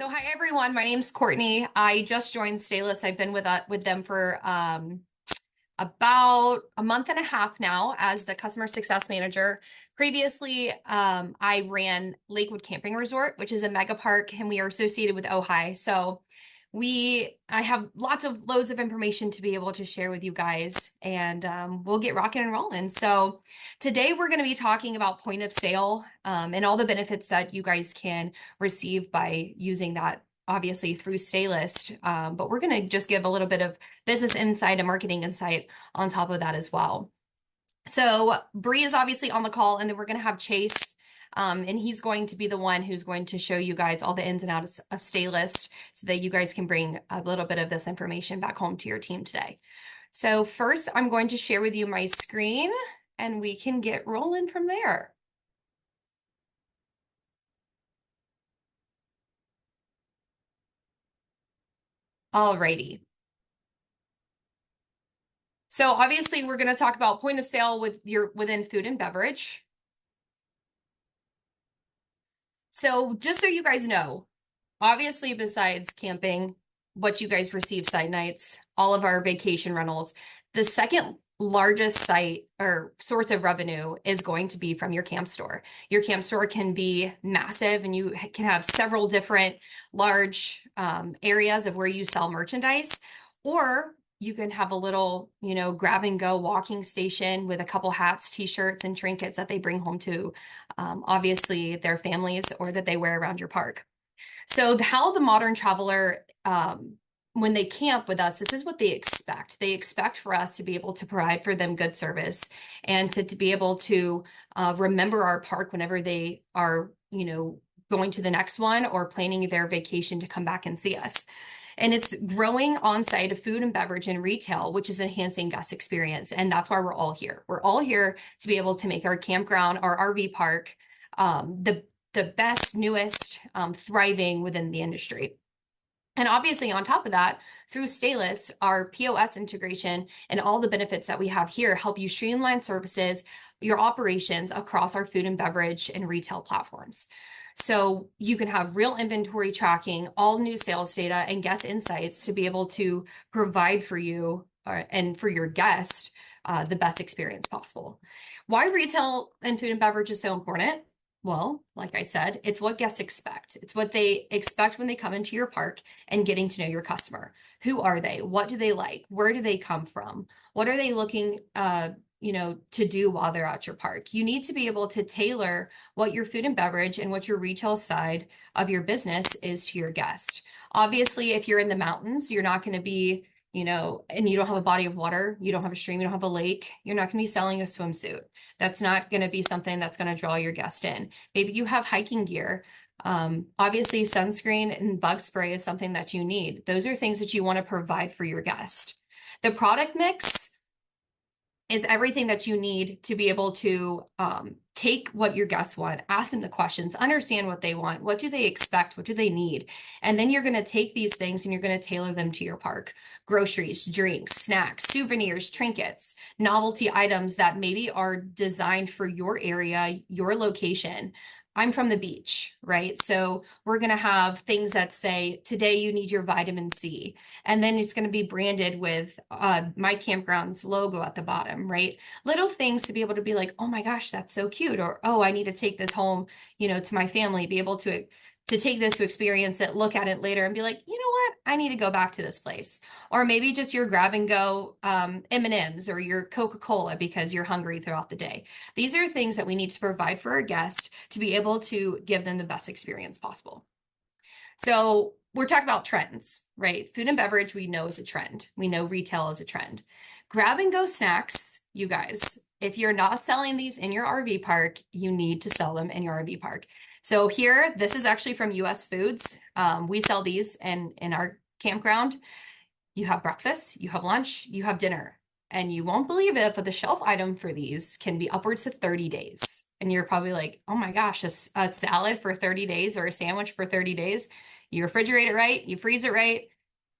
So hi everyone, my name's Courtney. I just joined Staylist. I've been with them for about a month and a half now as the customer success manager. Previously, I ran Lakewood Camping Resort, which is a mega park, and we are associated with Ojai. So I have loads of information to be able to share with you guys, and we'll get rocking and rolling. So today we're going to be talking about point of sale and all the benefits that you guys can receive by using that, obviously through Staylist. But we're going to just give a little bit of business insight and marketing insight on top of that as well. So Bree is obviously on the call, and then we're going to have Chase. And he's going to be the one who's going to show you guys all the ins and outs of Staylist so that you guys can bring a little bit of this information back home to your team today. So first, I'm going to share with you my screen, and we can get rolling from there. Alrighty. So obviously, we're going to talk about point of sale within food and beverage. So just so you guys know, obviously, besides camping, what you guys receive site nights, all of our vacation rentals, the second largest site or source of revenue is going to be from your camp store. Your camp store can be massive, and you can have several different large areas of where you sell merchandise, or you can have a little, grab and go walking station with a couple hats, t-shirts, and trinkets that they bring home to, obviously, their families or that they wear around your park. So how the modern traveler, when they camp with us, this is what they expect. They expect for us to be able to provide for them good service and to be able to remember our park whenever they are, going to the next one or planning their vacation to come back and see us. And it's growing on-site food and beverage and retail, which is enhancing guest experience. And that's why we're all here. We're all here to be able to make our campground, our RV park, the best, newest, thriving within the industry. And obviously, on top of that, through Staylist, our POS integration and all the benefits that we have here help you streamline services, your operations across our food and beverage and retail platforms. So you can have real inventory tracking, all new sales data, and guest insights to be able to provide for you and for your guest the best experience possible. Why retail and food and beverage is so important? Well, like I said, it's what guests expect. It's what they expect when they come into your park and getting to know your customer. Who are they? What do they like? Where do they come from? What are they looking, to do while they're at your park? You need to be able to tailor what your food and beverage and what your retail side of your business is to your guest. Obviously, if you're in the mountains, you're not going to be and you don't have a body of water, you don't have a stream, you don't have a lake, you're not going to be selling a swimsuit. That's not going to be something that's going to draw your guest in. Maybe you have hiking gear. Obviously, sunscreen and bug spray is something that you need. Those are things that you want to provide for your guest. The product mix is everything that you need to be able to take what your guests want, ask them the questions, understand what they want, what do they expect, what do they need, and then you're going to take these things and you're going to tailor them to your park. Groceries, drinks, snacks, souvenirs, trinkets, novelty items that maybe are designed for your area, your location. I'm from the beach, right? So we're going to have things that say, today you need your vitamin C. And then it's going to be branded with my campground's logo at the bottom, right? Little things to be able to be like, oh my gosh, that's so cute. Or, oh, I need to take this home, to my family, be able to take this to experience it, look at it later and be like, you know what? I need to go back to this place. Or maybe just your grab and go M&Ms or your Coca-Cola because you're hungry throughout the day. These are things that we need to provide for our guests to be able to give them the best experience possible. So we're talking about trends, right? Food and beverage, we know is a trend. We know retail is a trend. Grab and go snacks, you guys, if you're not selling these in your RV park, you need to sell them in your RV park. So here, this is actually from US Foods. We sell these in our campground. You have breakfast, you have lunch, you have dinner. And you won't believe it, but the shelf item for these can be upwards to 30 days. And you're probably like, oh my gosh, a salad for 30 days or a sandwich for 30 days. You refrigerate it right, you freeze it right,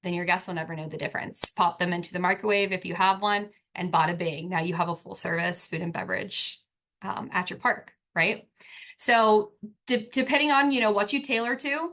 then your guests will never know the difference. Pop them into the microwave if you have one, and bada bing. Now you have a full service food and beverage at your park, right? So depending on, what you tailor to,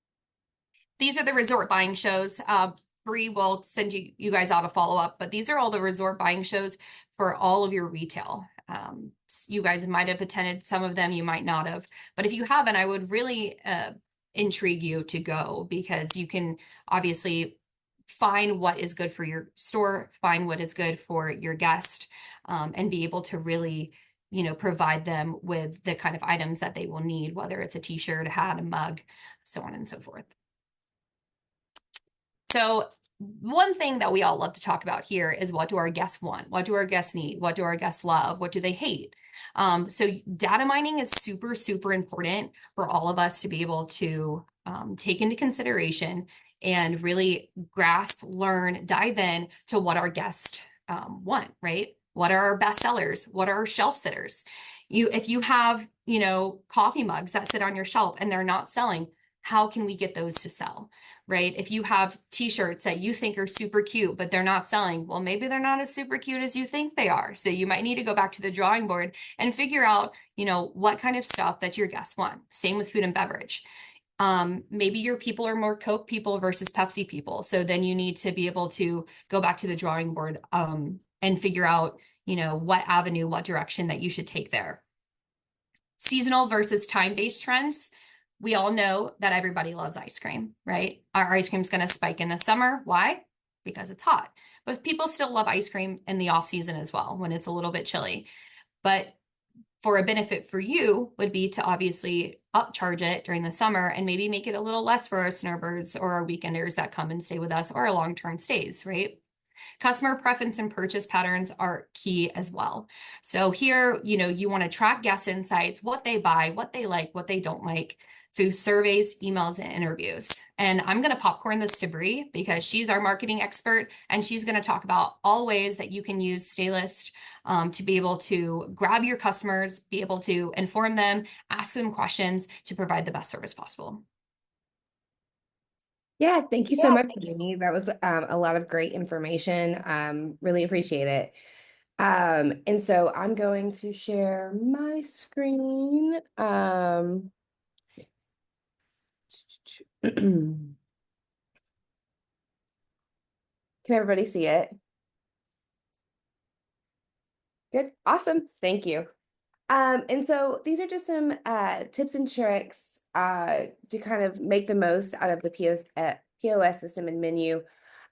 these are the resort buying shows. Bree will send you guys out a follow-up, but these are all the resort buying shows for all of your retail. You guys might have attended some of them, you might not have, but if you haven't, I would really intrigue you to go, because you can obviously find what is good for your store, find what is good for your guest, and be able to really, provide them with the kind of items that they will need, whether it's a t-shirt, a hat, a mug, so on and so forth. So one thing that we all love to talk about here is, what do our guests want? What do our guests need? What do our guests love? What do they hate? So data mining is super, super important for all of us to be able to take into consideration and really grasp, learn, dive in to what our guests want, right? What are our best sellers? What are our shelf sitters? If you have, coffee mugs that sit on your shelf and they're not selling, how can we get those to sell? Right? If you have t-shirts that you think are super cute, but they're not selling, well, maybe they're not as super cute as you think they are. So you might need to go back to the drawing board and figure out, what kind of stuff that your guests want. Same with food and beverage. Maybe your people are more Coke people versus Pepsi people. So then you need to be able to go back to the drawing board, and figure out, what avenue, what direction that you should take there. Seasonal versus time-based trends. We all know that everybody loves ice cream, right? Our ice cream is going to spike in the summer. Why? Because it's hot. But people still love ice cream in the off season as well, when it's a little bit chilly. But for a benefit for you would be to obviously upcharge it during the summer and maybe make it a little less for our snowbirds or our weekenders that come and stay with us, or our long-term stays, right? Customer preference and purchase patterns are key as well. So here, you want to track guest insights, what they buy, what they like, what they don't like, through surveys, emails, and interviews. And I'm going to popcorn this to Bree, because she's our marketing expert, and she's going to talk about all ways that you can use Staylist to be able to grab your customers, be able to inform them, ask them questions to provide the best service possible. Yeah, thank you so much, Amy. That was a lot of great information. Really appreciate it. And so I'm going to share my screen. Can everybody see it? Good. Awesome. Thank you. And so these are just some tips and tricks to kind of make the most out of the POS system and menu.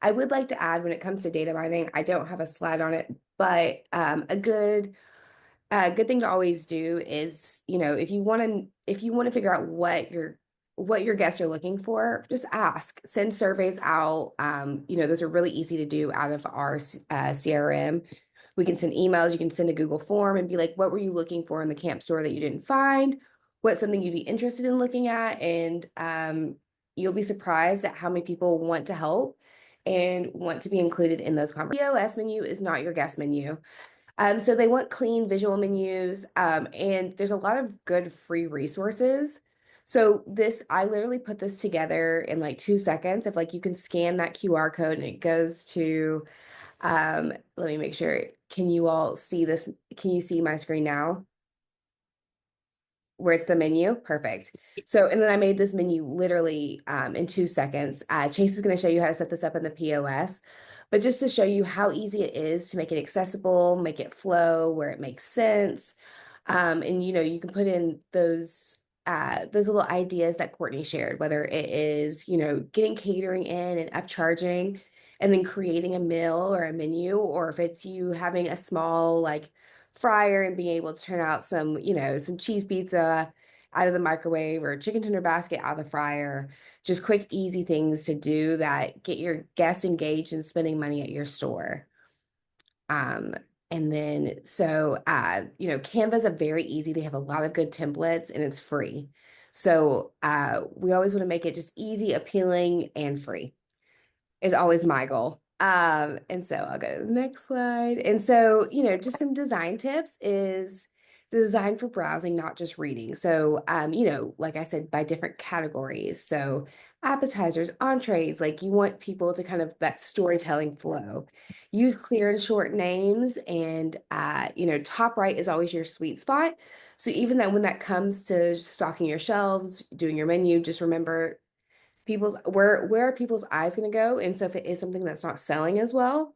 I would like to add, when it comes to data mining, I don't have a slide on it, but a good thing to always do is, if you want to figure out what your guests are looking for, just ask. Send surveys out. Those are really easy to do out of our CRM. We can send emails. You can send a Google form and be like, what were you looking for in the camp store that you didn't find? What's something you'd be interested in looking at? And you'll be surprised at how many people want to help and want to be included in those conversations. POS menu is not your guest menu. So they want clean visual menus, and there's a lot of good free resources. So I literally put this together in like 2 seconds. If like you can scan that QR code and it goes to, let me make sure. Can you all see this? Can you see my screen now? Where it's the menu? Perfect. So, and then I made this menu literally in 2 seconds. Chase is going to show you how to set this up in the POS, but just to show you how easy it is to make it accessible, make it flow where it makes sense. And you can put in those little ideas that Courtney shared, whether it is, getting catering in and upcharging and then creating a meal or a menu, or if it's you having a small like fryer and being able to turn out some, some cheese pizza out of the microwave or chicken tender basket out of the fryer. Just quick, easy things to do that get your guests engaged in spending money at your store. Um, and then Canva's a very easy. They have a lot of good templates and it's free. So we always want to make it just easy, appealing, and free is always my goal. And so I'll go to the next slide. And so, just some design tips is design for browsing, not just reading. So, like I said, by different categories. So appetizers, entrees, like you want people to kind of that storytelling flow. Use clear and short names, and top right is always your sweet spot. So even that when that comes to stocking your shelves, doing your menu, just remember where are people's eyes going to go? And so if it is something that's not selling as well,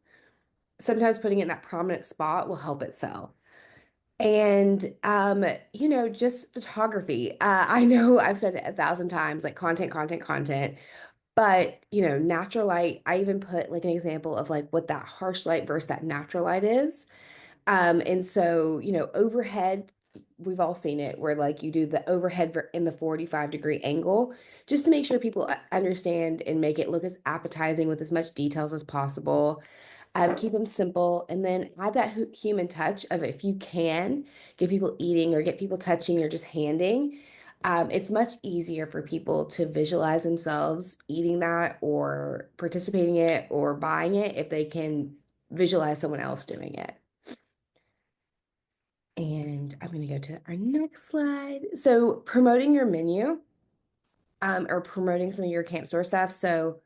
sometimes putting it in that prominent spot will help it sell. And just photography. I know I've said it 1,000 times, like content, content, content. But, natural light, I even put like an example of like what that harsh light versus that natural light is. And so, overhead, we've all seen it where like you do the overhead in the 45-degree angle just to make sure people understand and make it look as appetizing with as much details as possible. Keep them simple and then add that human touch of if you can get people eating or get people touching or just handing. It's much easier for people to visualize themselves eating that or participating in it or buying it if they can visualize someone else doing it. And I'm going to go to our next slide. So promoting your menu, or promoting some of your camp store stuff. So,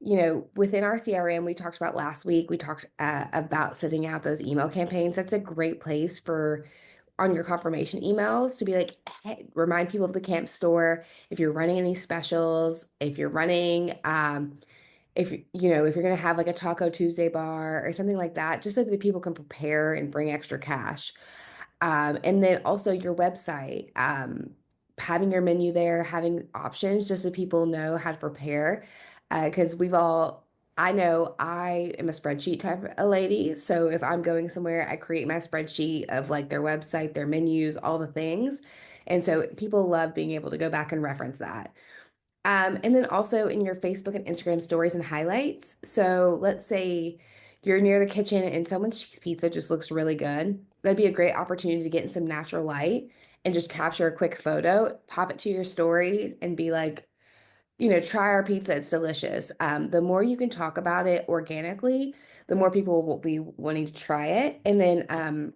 within our CRM, we talked about last week, we talked about sending out those email campaigns. That's a great place for on your confirmation emails to be like, hey, remind people of the camp store. If you're running any specials, if you're running, if you're going to have like a Taco Tuesday bar or something like that, just so that people can prepare and bring extra cash. And then also your website, having your menu there, having options just so people know how to prepare. Because I know I am a spreadsheet type of lady. So if I'm going somewhere, I create my spreadsheet of like their website, their menus, all the things. And so people love being able to go back and reference that. And then also in your Facebook and Instagram stories and highlights. So let's say you're near the kitchen and someone's cheese pizza just looks really good. That'd be a great opportunity to get in some natural light and just capture a quick photo, pop it to your stories, and be like, try our pizza. It's delicious. The more you can talk about it organically, the more people will be wanting to try it. And then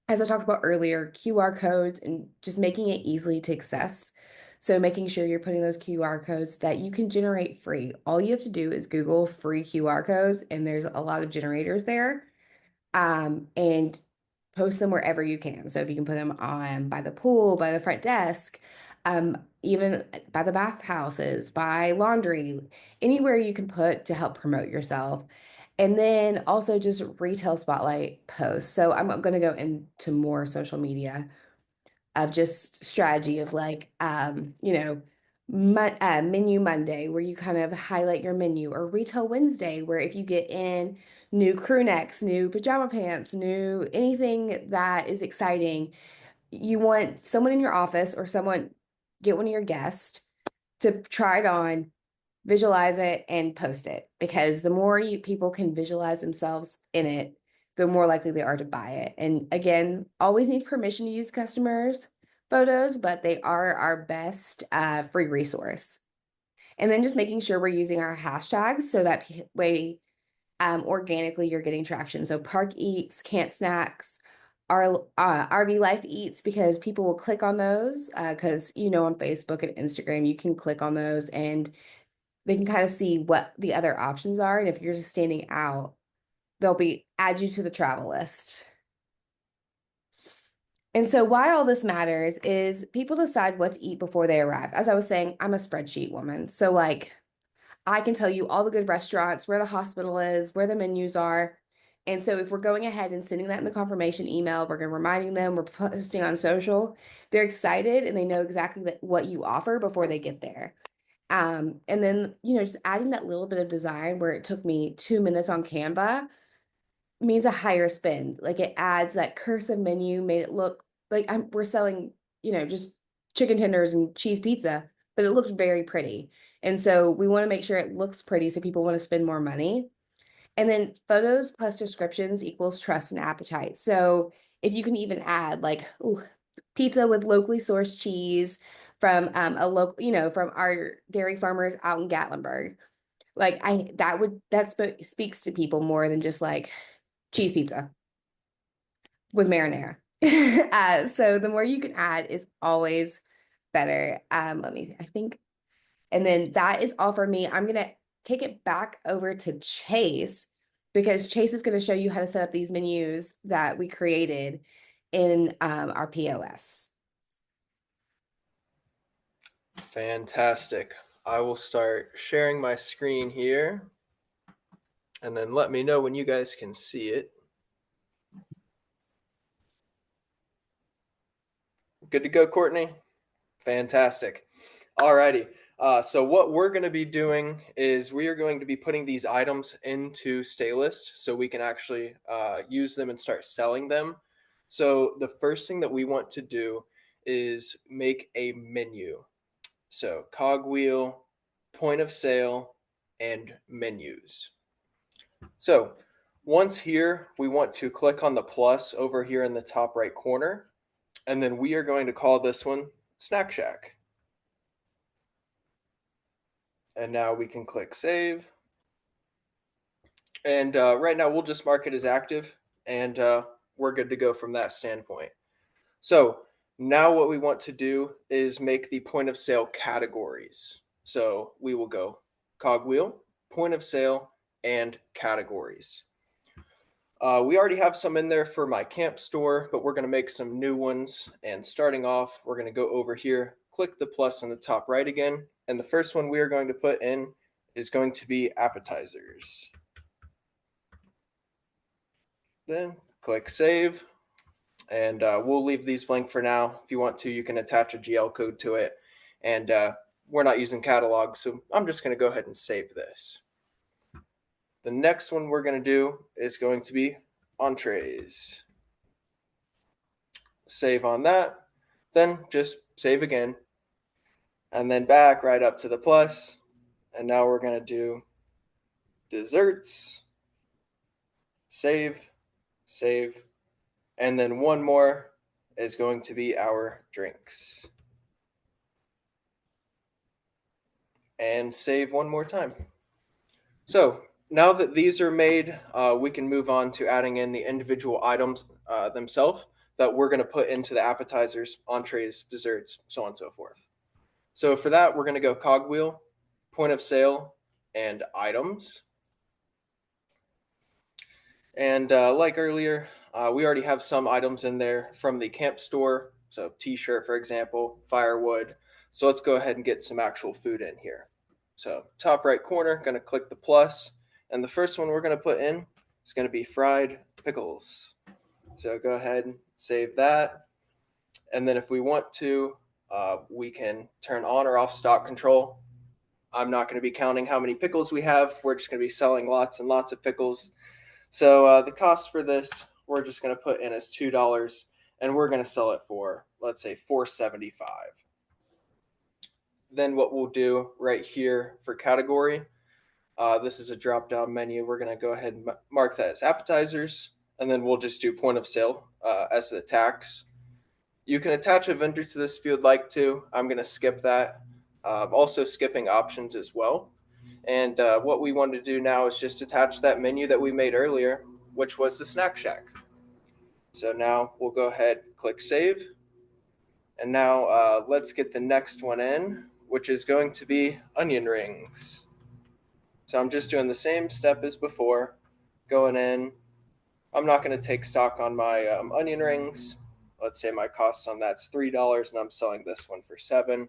as I talked about earlier, QR codes and just making it easily to access. So making sure you're putting those QR codes that you can generate free. All you have to do is Google free QR codes, and there's a lot of generators there. And post them wherever you can. So if you can put them on by the pool, by the front desk, even by the bathhouses, by laundry, anywhere you can put to help promote yourself. And then also just retail spotlight posts. So I'm going to go into more social media of just strategy of like, menu Monday, where you kind of highlight your menu, or retail Wednesday, where if you get in new crew necks, new pajama pants, new anything that is exciting, you want someone in your office or someone get one of your guests to try it on, visualize it, and post it. Because the more people can visualize themselves in it, the more likely they are to buy it. And again, always need permission to use customers' photos, but they are our best free resource. And then just making sure we're using our hashtags so that way organically you're getting traction. So park eats, camp snacks, our RV life eats, because people will click on those because on Facebook and Instagram you can click on those and they can kind of see what the other options are. And if you're just standing out, they'll be add you to the travel list. And so why all this matters is people decide what to eat before they arrive. As I was saying, I'm a spreadsheet woman. So like I can tell you all the good restaurants, where the hospital is, where the menus are. And so if we're going ahead and sending that in the confirmation email, we're going to reminding them, we're posting on social, they're excited and they know exactly what you offer before they get there. And then, just adding that little bit of design where it took me 2 minutes on Canva means a higher spend. Like it adds that cursive menu, made it look like we're selling, just chicken tenders and cheese pizza, but it looked very pretty. And so we want to make sure it looks pretty so people want to spend more money. And then photos plus descriptions equals trust and appetite. So if you can even add like, ooh, pizza with locally sourced cheese from a local, from our dairy farmers out in Gatlinburg. Like speaks to people more than just like cheese pizza with marinara. So the more you can add is always better. I think, and then that is all for me. I'm gonna kick it back over to Chase because Chase is gonna show you how to set up these menus that we created in our POS. Fantastic. I will start sharing my screen here, and then let me know when you guys can see it. Good to go, Courtney? Fantastic. Alrighty. So what we're going to be doing is we are going to be putting these items into Staylist so we can actually use them and start selling them. So the first thing that we want to do is make a menu. So cogwheel, point of sale, and menus. So once here, we want to click on the plus over here in the top right corner, and then we are going to call this one Snack Shack. And now we can click save. And right now we'll just mark it as active, and we're good to go from that standpoint. So now what we want to do is make the point of sale categories. So we will go cogwheel, point of sale, and categories. We already have some in there for my camp store, but we're going to make some new ones. And starting off, we're going to go over here, click the plus on the top right again. And the first one we are going to put in is going to be appetizers. Then click save. And we'll leave these blank for now. If you want to, you can attach a GL code to it. And we're not using catalog, so I'm just going to go ahead and save this. The next one we're going to do is going to be entrees. Save on that, then just save again, and then back right up to the plus. And now we're going to do desserts, save, save, and then one more is going to be our drinks. And save one more time. So now that these are made, we can move on to adding in the individual items themselves that we're going to put into the appetizers, entrees, desserts, so on and so forth. So for that, we're going to go cogwheel, point of sale, and items. And like earlier, we already have some items in there from the camp store. So t-shirt, for example, firewood. So let's go ahead and get some actual food in here. So top right corner, going to click the plus. And the first one we're going to put in is going to be fried pickles. So go ahead and save that. And then if we want to, we can turn on or off stock control. I'm not going to be counting how many pickles we have. We're just going to be selling lots and lots of pickles. So the cost for this, we're just going to put in as $2, and we're going to sell it for, let's say, $4.75. Then what we'll do right here for category, this is a drop-down menu. We're going to go ahead and mark that as appetizers, and then we'll just do point of sale as the tax. You can attach a vendor to this if you'd like to. I'm going to skip that. Also skipping options as well. And what we want to do now is just attach that menu that we made earlier, which was the Snack Shack. So now we'll go ahead, click save. And now let's get the next one in, which is going to be onion rings. So I'm just doing the same step as before, going in. I'm not going to take stock on my onion rings. Let's say my cost on that's $3 and I'm selling this one for $7.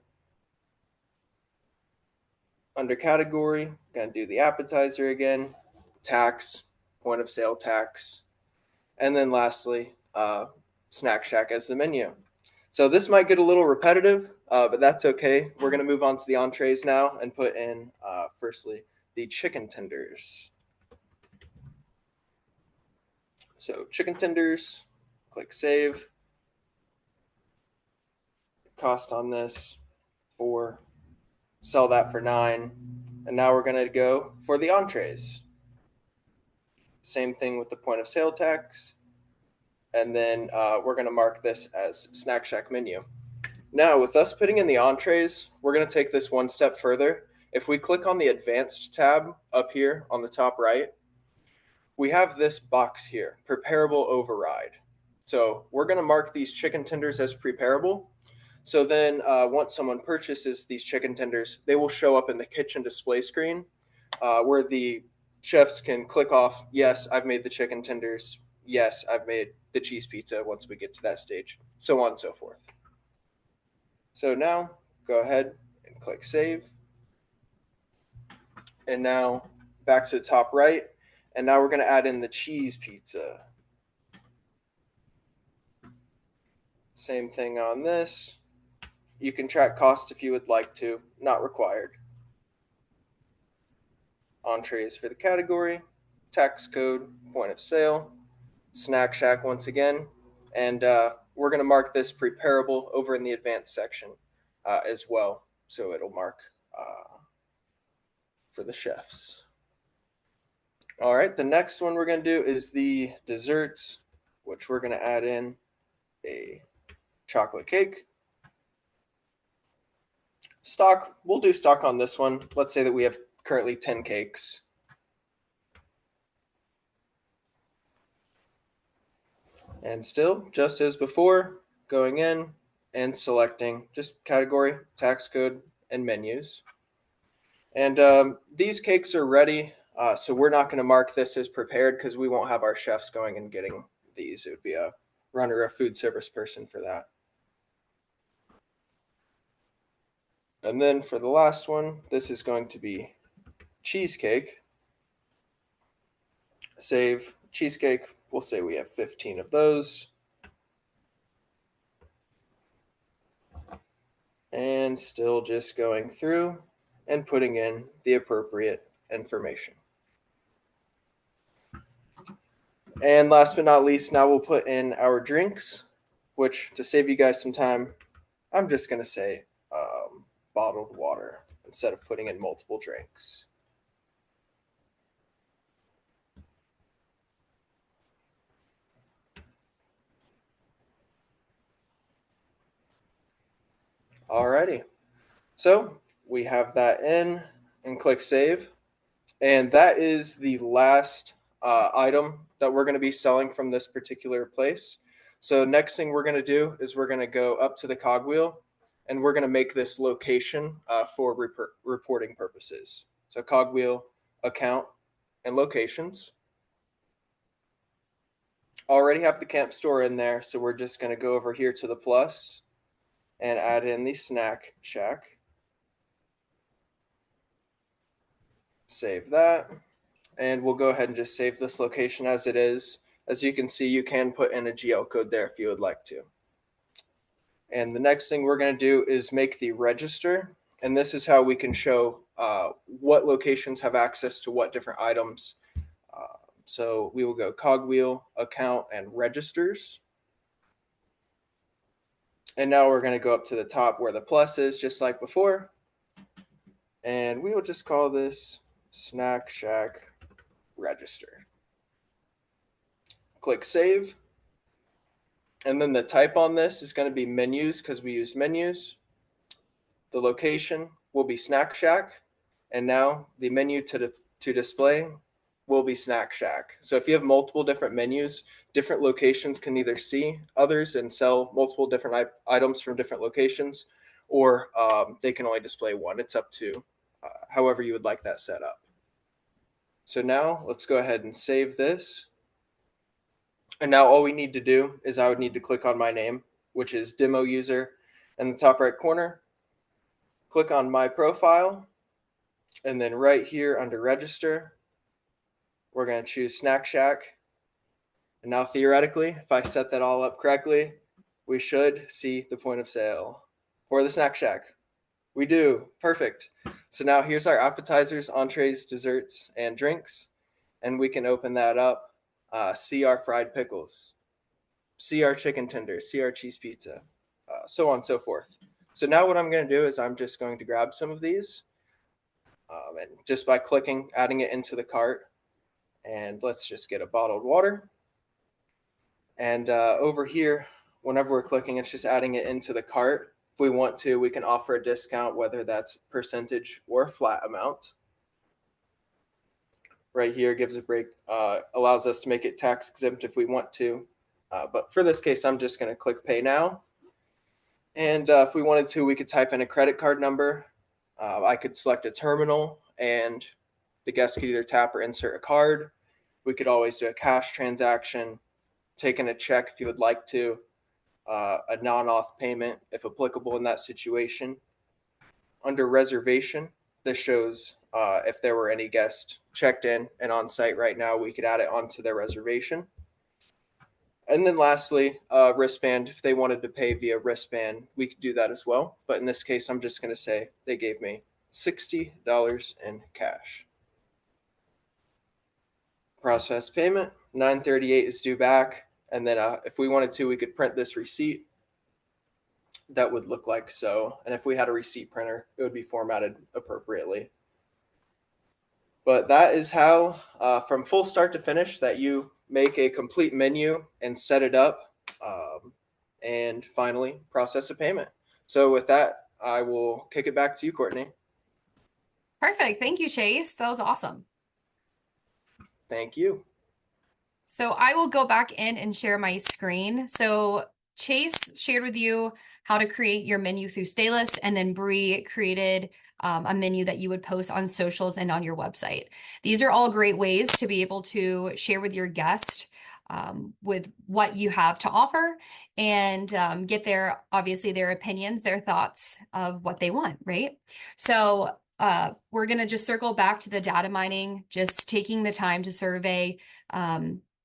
Under category, going to do the appetizer again, tax, point of sale tax, and then lastly, Snack Shack as the menu. So this might get a little repetitive, but that's okay. We're going to move on to the entrees now and put in, firstly, the chicken tenders. So chicken tenders, click save. Cost on this 4, sell that for 9. And now we're going to go for the entrees. Same thing with the point of sale tax. And then we're going to mark this as Snack Shack menu. Now, with us putting in the entrees, we're going to take this one step further. If we click on the advanced tab up here on the top right, we have this box here, preparable override. So we're going to mark these chicken tenders as preparable. So then once someone purchases these chicken tenders, they will show up in the kitchen display screen where the chefs can click off, yes, I've made the chicken tenders. Yes, I've made the cheese pizza once we get to that stage, so on and so forth. So now go ahead and click save. And now back to the top right. And now we're going to add in the cheese pizza. Same thing on this. You can track costs if you would like to, not required. Entrees for the category, tax code, point of sale, Snack Shack once again. And we're going to mark this preparable over in the advanced section as well. So it'll mark for the chefs. All right, the next one we're going to do is the desserts, which we're going to add in a chocolate cake. Stock, we'll do stock on this one. Let's say that we have currently 10 cakes. And still, just as before, going in and selecting just category, tax code, and menus. And these cakes are ready, so we're not going to mark this as prepared because we won't have our chefs going and getting these. It would be a runner or a food service person for that. And then for the last one, this is going to be cheesecake. Save cheesecake. We'll say we have 15 of those. And still just going through and putting in the appropriate information. And last but not least, now we'll put in our drinks, which to save you guys some time, I'm just going to say bottled water instead of putting in multiple drinks. Alrighty, so we have that in and click save. And that is the last item that we're going to be selling from this particular place. So next thing we're going to do is we're going to go up to the cogwheel and we're going to make this location for reporting purposes. So cogwheel, account, and locations. Already have the camp store in there, so we're just going to go over here to the plus and add in the snack shack. Save that. And we'll go ahead and just save this location as it is. As you can see, you can put in a GL code there if you would like to. And the next thing we're going to do is make the register. And this is how we can show what locations have access to what different items. So we will go cogwheel, account, and registers. And now we're going to go up to the top where the plus is, just like before. And we will just call this Snack Shack Register. Click save. And then the type on this is going to be menus because we use menus. The location will be Snack Shack. And now the menu to display will be Snack Shack. So if you have multiple different menus, different locations can either see others and sell multiple different items from different locations, or they can only display one. It's up to however you would like that set up. So now let's go ahead and save this. And now all we need to do is I would need to click on my name, which is demo user, in the top right corner. Click on my profile. And then right here under register, we're going to choose Snack Shack. And now theoretically, if I set that all up correctly, we should see the point of sale for the Snack Shack. We do. Perfect. So now here's our appetizers, entrees, desserts, and drinks. And we can open that up. See our fried pickles, see our chicken tenders, see our cheese pizza, so on and so forth. So now what I'm going to do is I'm just going to grab some of these and just by clicking, adding it into the cart. And let's just get a bottled water. And over here, whenever we're clicking, it's just adding it into the cart. If we want to, we can offer a discount, whether that's percentage or flat amount. Right here gives a break, allows us to make it tax exempt if we want to. But for this case, I'm just going to click pay now. And if we wanted to, we could type in a credit card number. I could select a terminal and the guest could either tap or insert a card. We could always do a cash transaction, take in a check if you would like to, a non-auth payment if applicable in that situation. Under reservation, this shows If there were any guests checked in and on site right now, we could add it onto their reservation. And then lastly, wristband. If they wanted to pay via wristband, we could do that as well. But in this case, I'm just going to say they gave me $60 in cash. Process payment. 938 is due back. And then if we wanted to, we could print this receipt. That would look like so. And if we had a receipt printer, it would be formatted appropriately. But that is how, from full start to finish, that you make a complete menu and set it up, and finally process a payment. So with that, I will kick it back to you, Courtney. Perfect. Thank you, Chase. That was awesome. Thank you. So I will go back in and share my screen. So Chase shared with you how to create your menu through Staylist, and then Bree created a menu that you would post on socials and on your website. These are all great ways to be able to share with your guest with what you have to offer, and get obviously their opinions, their thoughts of what they want, right? So we're going to just circle back to the data mining, just taking the time to survey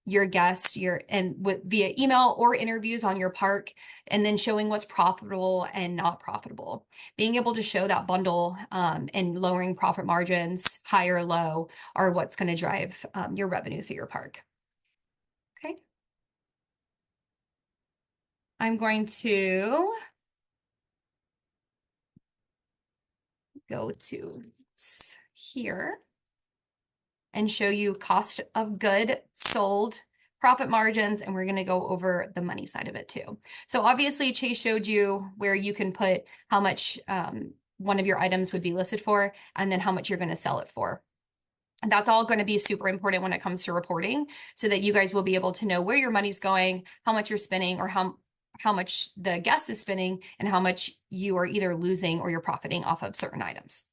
your guests, via email or interviews on your park, and then showing what's profitable and not profitable. Being able to show that bundle and lowering profit margins, high or low, are what's going to drive your revenue through your park. Okay. I'm going to go to here and show you cost of good sold, profit margins, and we're going to go over the money side of it too. So obviously Chase showed you where you can put how much one of your items would be listed for, and then how much you're going to sell it for. And that's all going to be super important when it comes to reporting, so that you guys will be able to know where your money's going, how much you're spending, or how much the guest is spending, and how much you are either losing or you're profiting off of certain items.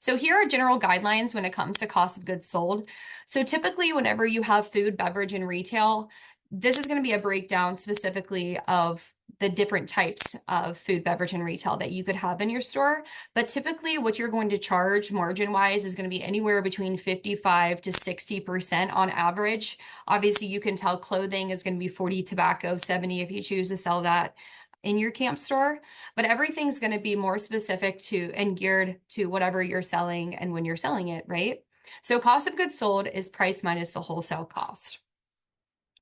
So here are general guidelines when it comes to cost of goods sold. So typically whenever you have food, beverage, and retail, this is going to be a breakdown specifically of the different types of food, beverage, and retail that you could have in your store. But typically what you're going to charge margin-wise is going to be anywhere between 55 to 60% on average. Obviously you can tell clothing is going to be 40, tobacco 70 if you choose to sell that in your camp store, but everything's going to be more specific to and geared to whatever you're selling and when you're selling it, right? So cost of goods sold is price minus the wholesale cost.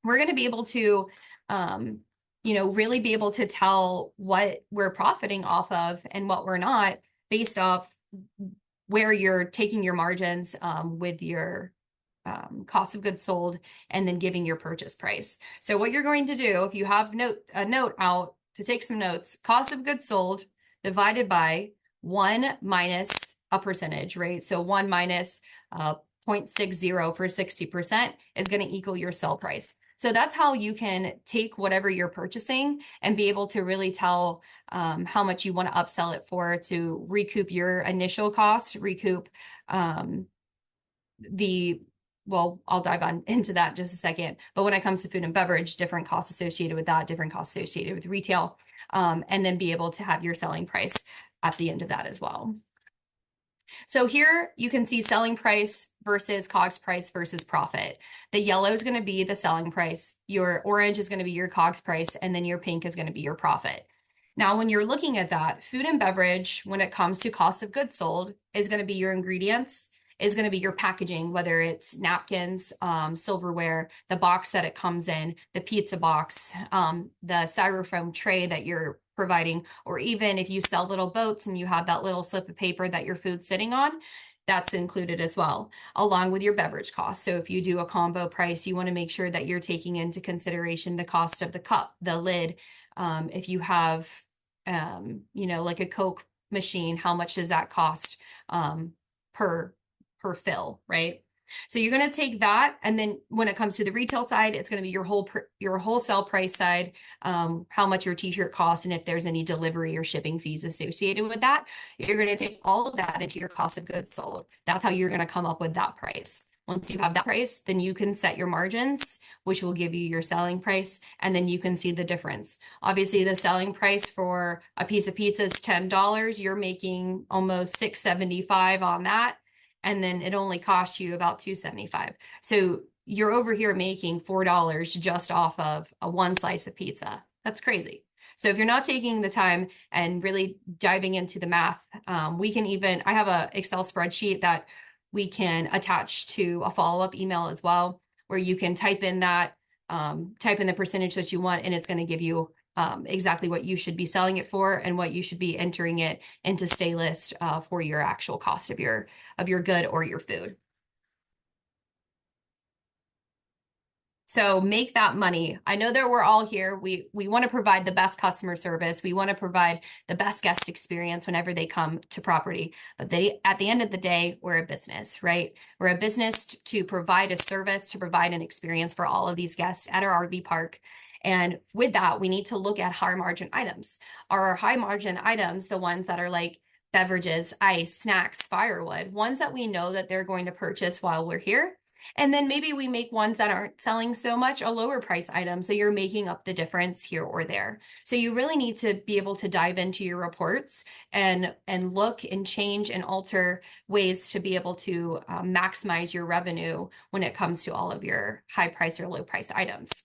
We're going to be able to, really be able to tell what we're profiting off of and what we're not, based off where you're taking your margins with your cost of goods sold, and then giving your purchase price. So what you're going to do, if you have a note out to take some notes, cost of goods sold divided by 1 minus a percentage, right? So 1 minus 0.60 for 60% is going to equal your sell price. So that's how you can take whatever you're purchasing and be able to really tell how much you want to upsell it for, to recoup your initial cost, recoup well, I'll dive on into that in just a second. But when it comes to food and beverage, different costs associated with that, different costs associated with retail, and then be able to have your selling price at the end of that as well. So here you can see selling price versus COGS price versus profit. The yellow is going to be the selling price, your orange is going to be your COGS price, and then your pink is going to be your profit. Now, when you're looking at that, food and beverage, when it comes to cost of goods sold, is going to be your ingredients, is going to be your packaging, whether it's napkins, silverware, the box that it comes in, the pizza box, the styrofoam tray that you're providing, or even if you sell little boats and you have that little slip of paper that your food's sitting on, that's included as well, along with your beverage costs. So if you do a combo price, you want to make sure that you're taking into consideration the cost of the cup, the lid. If you have, like a Coke machine, how much does that cost per fill, right? So you're going to take that, and then when it comes to the retail side, it's going to be your wholesale price side, how much your t-shirt costs, and if there's any delivery or shipping fees associated with that. You're going to take all of that into your cost of goods sold. That's how you're going to come up with that price. Once you have that price, then you can set your margins, which will give you your selling price, and then you can see the difference. Obviously, the selling price for a piece of pizza is $10. You're making almost $6.75 on that. and then it only costs you about $2.75. So you're over here making $4 just off of a one slice of pizza. That's crazy. So if you're not taking the time and really diving into the math, we can even, I have a Excel spreadsheet that we can attach to a follow-up email as well, where you can type in the percentage that you want, and it's going to give you exactly what you should be selling it for and what you should be entering it into Staylist for your actual cost of your good or your food. So make that money. I know that we're all here. We want to provide the best customer service. We want to provide the best guest experience whenever they come to property. But at the end of the day, we're a business, right? We're a business to provide a service, to provide an experience for all of these guests at our RV park. And with that, we need to look at high margin items. Are our high margin items the ones that are like beverages, ice, snacks, firewood, ones that we know that they're going to purchase while we're here? And then maybe we make ones that aren't selling so much, a lower price item. So you're making up the difference here or there. So you really need to be able to dive into your reports and look and change and alter ways to be able to maximize your revenue when it comes to all of your high price or low price items.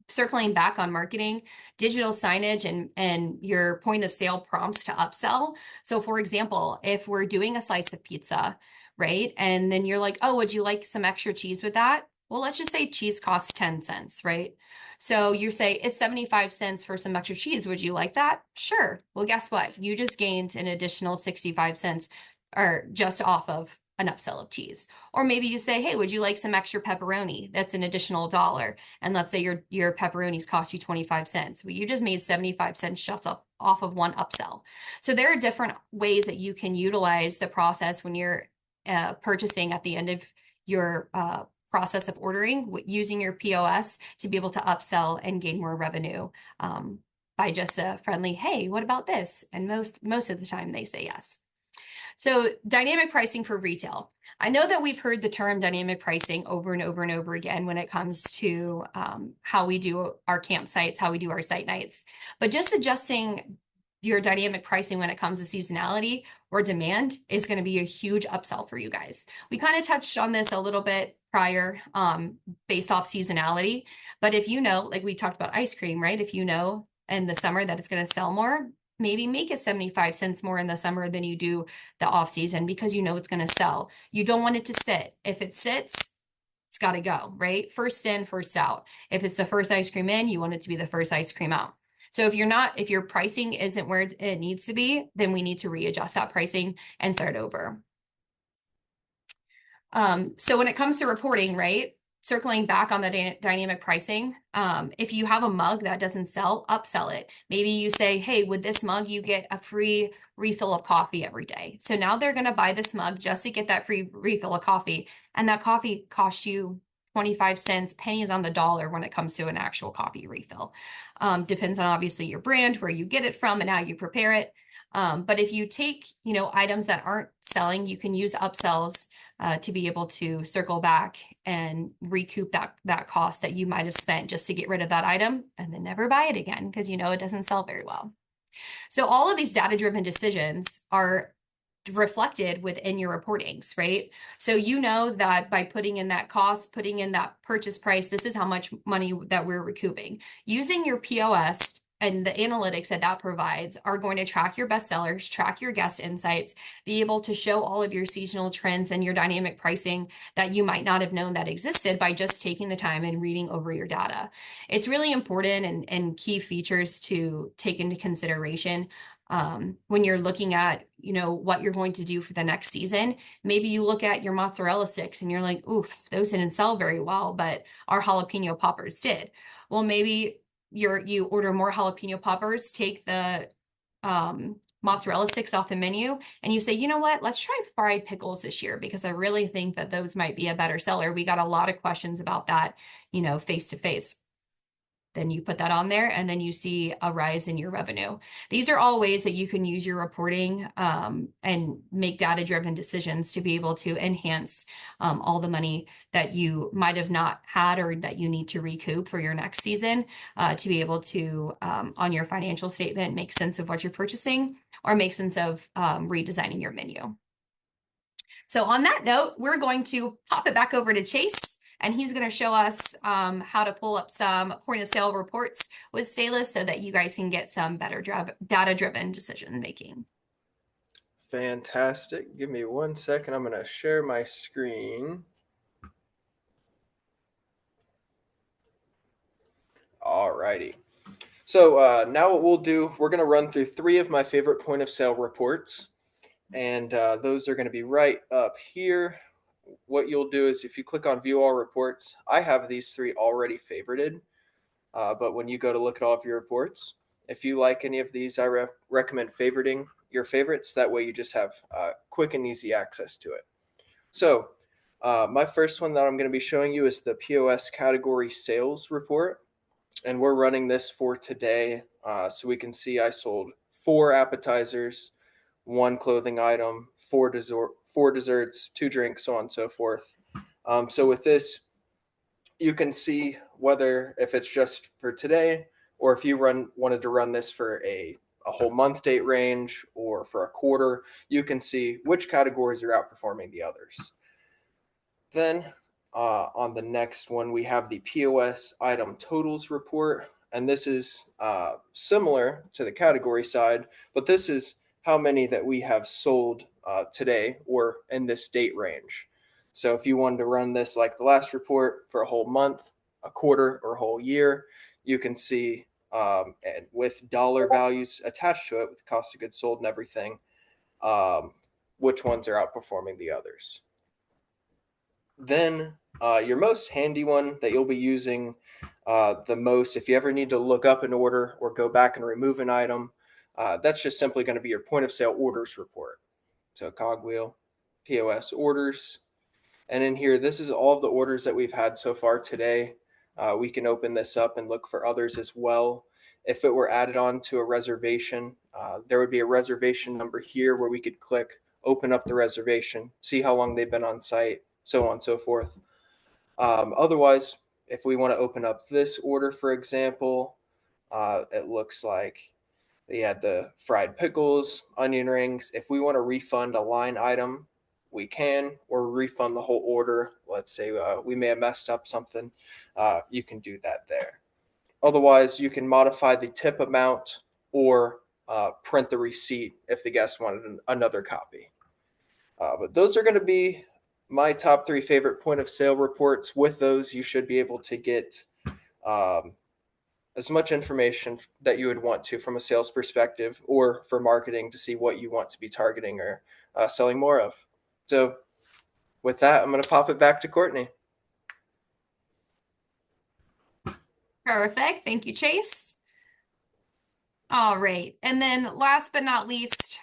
Circling back on marketing, digital signage and your point of sale prompts to upsell. So for example, if we're doing a slice of pizza, right? And then you're like, oh, would you like some extra cheese with that? Well, let's just say cheese costs 10 cents, right? So you say it's 75 cents for some extra cheese. Would you like that? Sure. Well, guess what? You just gained an additional 65 cents or just off of an upsell of cheese. Or maybe you say, hey, would you like some extra pepperoni? That's an additional $1. And let's say your pepperonis cost you 25 cents. Well, you just made 75 cents just off of one upsell. So there are different ways that you can utilize the process when you're purchasing at the end of your process of ordering, using your POS to be able to upsell and gain more revenue by just a friendly, hey, what about this? And most of the time they say yes. So dynamic pricing for retail. I know that we've heard the term dynamic pricing over and over and over again when it comes to how we do our campsites, how we do our site nights, but just adjusting your dynamic pricing when it comes to seasonality or demand is going to be a huge upsell for you guys. We kind of touched on this a little bit prior based off seasonality, but if you know, like we talked about ice cream, right? If you know in the summer that it's going to sell more, maybe make it 75 cents more in the summer than you do the off season because you know it's going to sell. You don't want it to sit. If it sits, it's got to go, right? First in, first out. If it's the first ice cream in, you want it to be the first ice cream out. So if your pricing isn't where it needs to be, then we need to readjust that pricing and start over. So when it comes to reporting, right, circling back on the dynamic pricing, if you have a mug that doesn't sell, upsell it. Maybe you say, hey, with this mug, you get a free refill of coffee every day. So now they're going to buy this mug just to get that free refill of coffee. And that coffee costs you 25 cents, pennies on the dollar when it comes to an actual coffee refill. Depends on obviously your brand, where you get it from and how you prepare it. But if you take, items that aren't selling, you can use upsells to be able to circle back and recoup that cost that you might have spent just to get rid of that item and then never buy it again because it doesn't sell very well. So all of these data-driven decisions are reflected within your reportings, right? So you know that by putting in that cost, putting in that purchase price, this is how much money that we're recouping. Using your POS and the analytics that provides are going to track your best sellers, track your guest insights, be able to show all of your seasonal trends and your dynamic pricing that you might not have known that existed by just taking the time and reading over your data. It's really important and key features to take into consideration when you're looking at, what you're going to do for the next season. Maybe you look at your mozzarella sticks and you're like, oof, those didn't sell very well, but our jalapeno poppers did. Well, maybe you order more jalapeno poppers, take the mozzarella sticks off the menu, and you say, you know what, let's try fried pickles this year because I really think that those might be a better seller. We got a lot of questions about that, face to face. Then you put that on there and then you see a rise in your revenue. These are all ways that you can use your reporting and make data-driven decisions to be able to enhance all the money that you might have not had or that you need to recoup for your next season to be able to, on your financial statement, make sense of what you're purchasing or make sense of redesigning your menu. So on that note, we're going to pop it back over to Chase, and he's going to show us how to pull up some point of sale reports with Staylist so that you guys can get some better data-driven decision making. Fantastic. Give me 1 second. I'm going to share my screen. Alrighty. So now what we'll do, we're going to run through 3 of my favorite point of sale reports. And those are going to be right up here. What you'll do is if you click on view all reports, I have these 3 already favorited. But when you go to look at all of your reports, if you like any of these, I recommend favoriting your favorites. That way you just have quick and easy access to it. So my first one that I'm going to be showing you is the POS category sales report. And we're running this for today. So we can see I sold 4 appetizers, 1 clothing item, 4 desserts, 2 drinks, so on and so forth. So with this, you can see whether if it's just for today or if you wanted to run this for a whole month date range or for a quarter, you can see which categories are outperforming the others. Then on the next one, we have the POS item totals report. And this is similar to the category side, but this is how many that we have sold today or in this date range. So if you wanted to run this like the last report for a whole month, a quarter, or a whole year, you can see and with dollar values attached to it with cost of goods sold and everything, which ones are outperforming the others. Then your most handy one that you'll be using the most, if you ever need to look up an order or go back and remove an item, that's just simply going to be your point of sale orders report. So cogwheel, POS orders. And in here, this is all of the orders that we've had so far today. We can open this up and look for others as well. If it were added on to a reservation, there would be a reservation number here where we could click, open up the reservation, see how long they've been on site, so on and so forth. Otherwise, if we want to open up this order, for example, it looks like they had the fried pickles, onion rings. If we want to refund a line item, we can, or refund the whole order. Let's say we may have messed up something. You can do that there. Otherwise, you can modify the tip amount or print the receipt if the guest wanted another copy. But those are going to be my top 3 favorite point of sale reports. With those, you should be able to get as much information that you would want to from a sales perspective or for marketing to see what you want to be targeting or selling more of. So with that, I'm going to pop it back to Courtney. Perfect. Thank you, Chase. All right. And then last but not least,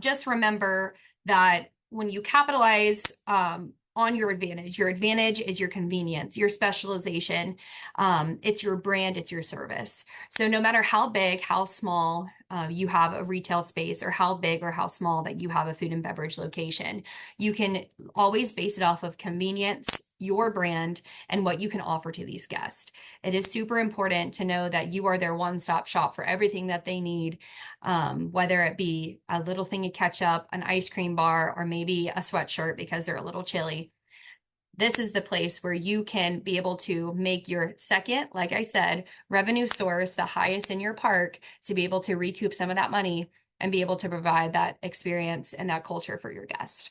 just remember that when you capitalize on your advantage is your convenience, your specialization. It's your brand, it's your service. So no matter how big, how small you have a retail space or how big or how small that you have a food and beverage location, you can always base it off of convenience, your brand, and what you can offer to these guests. It is super important to know that you are their one-stop shop for everything that they need, whether it be a little thing of ketchup, an ice cream bar, or maybe a sweatshirt because they're a little chilly. This is the place where you can be able to make your second, like I said, revenue source the highest in your park to be able to recoup some of that money and be able to provide that experience and that culture for your guest.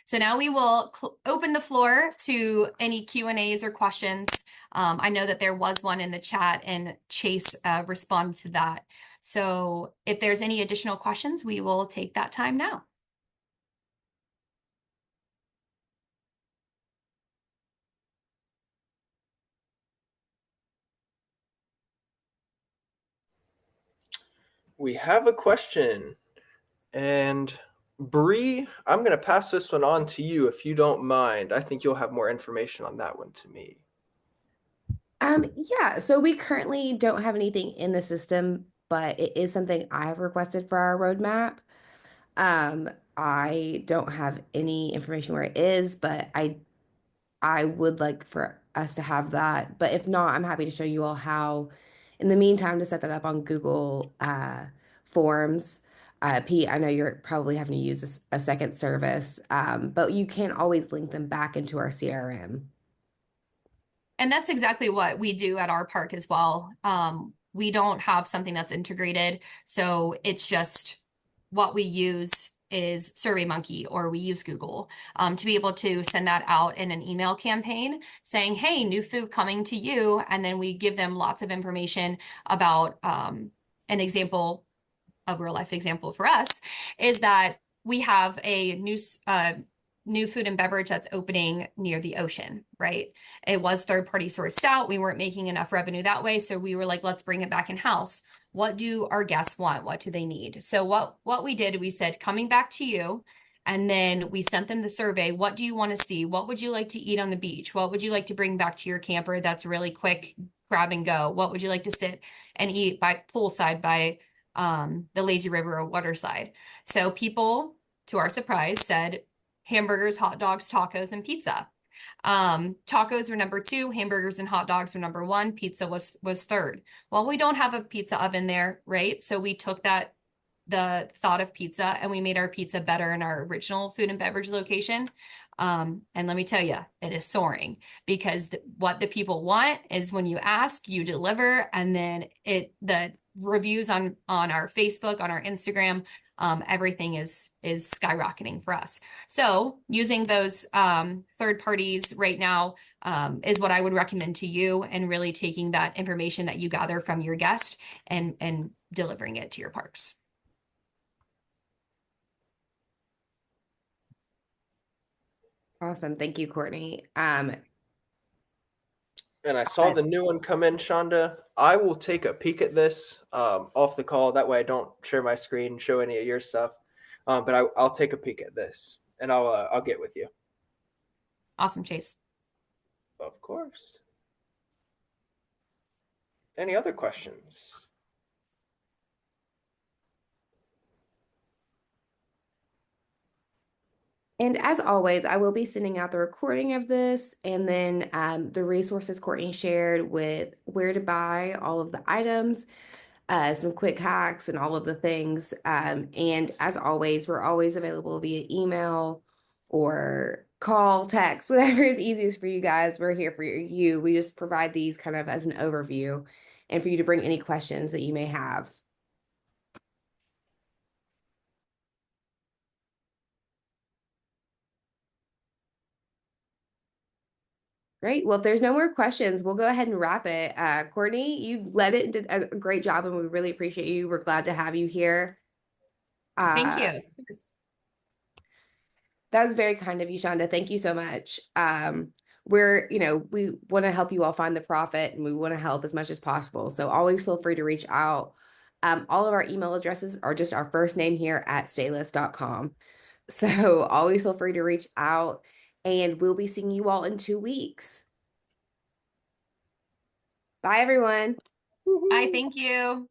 So now we will open the floor to any Q&As or questions. I know that there was one in the chat and Chase responded to that. So if there's any additional questions, we will take that time now. We have a question. And Bree, I'm going to pass this one on to you if you don't mind. I think you'll have more information on that one to me. Yeah, so we currently don't have anything in the system, but it is something I've requested for our roadmap. I don't have any information where it is, but I would like for us to have that. But if not, I'm happy to show you all how, in the meantime, to set that up on Google Forms. Pete, I know you're probably having to use a second service, but you can always link them back into our CRM. And that's exactly what we do at our park as well. We don't have something that's integrated, so it's just what we use is SurveyMonkey or we use Google to be able to send that out in an email campaign saying, "Hey, new food coming to you," and then we give them lots of information about an example, a real life example for us is that we have a new food and beverage that's opening near the ocean, right? It was third party sourced out. We weren't making enough revenue that way. So we were like, let's bring it back in house. What do our guests want? What do they need? So what we did, we said, coming back to you. And then we sent them the survey. What do you want to see? What would you like to eat on the beach? What would you like to bring back to your camper that's really quick, grab and go? What would you like to sit and eat by poolside by the lazy river or waterside? So people, to our surprise, said hamburgers, hot dogs, tacos, and pizza. Tacos were number two, hamburgers and hot dogs were number one, pizza was third. Well, we don't have a pizza oven there, right? So we took the thought of pizza and we made our pizza better in our original food and beverage location. And let me tell you, it is soaring because what the people want is when you ask, you deliver, and then the reviews on our Facebook, on our Instagram, everything is skyrocketing for us. So using those third parties right now is what I would recommend to you, and really taking that information that you gather from your guest and delivering it to your parks. Awesome. Thank you, Courtney. And I saw the new one come in, Shonda. I will take a peek at this off the call. That way I don't share my screen and show any of your stuff. But I'll take a peek at this and I'll get with you. Awesome, Chase. Of course. Any other questions? And as always, I will be sending out the recording of this and then the resources Courtney shared with where to buy all of the items, some quick hacks and all of the things. And as always, we're always available via email or call, text, whatever is easiest for you guys. We're here for you. We just provide these kind of as an overview and for you to bring any questions that you may have. Great. Well, if there's no more questions, we'll go ahead and wrap it. Courtney, you led it and did a great job, and we really appreciate you. We're glad to have you here. Thank you. That was very kind of you, Shonda. Thank you so much. We want to help you all find the profit, and we want to help as much as possible. So always feel free to reach out. All of our email addresses are just our first name here at staylist.com. So always feel free to reach out, and we'll be seeing you all in 2 weeks. Bye, everyone. Bye, thank you.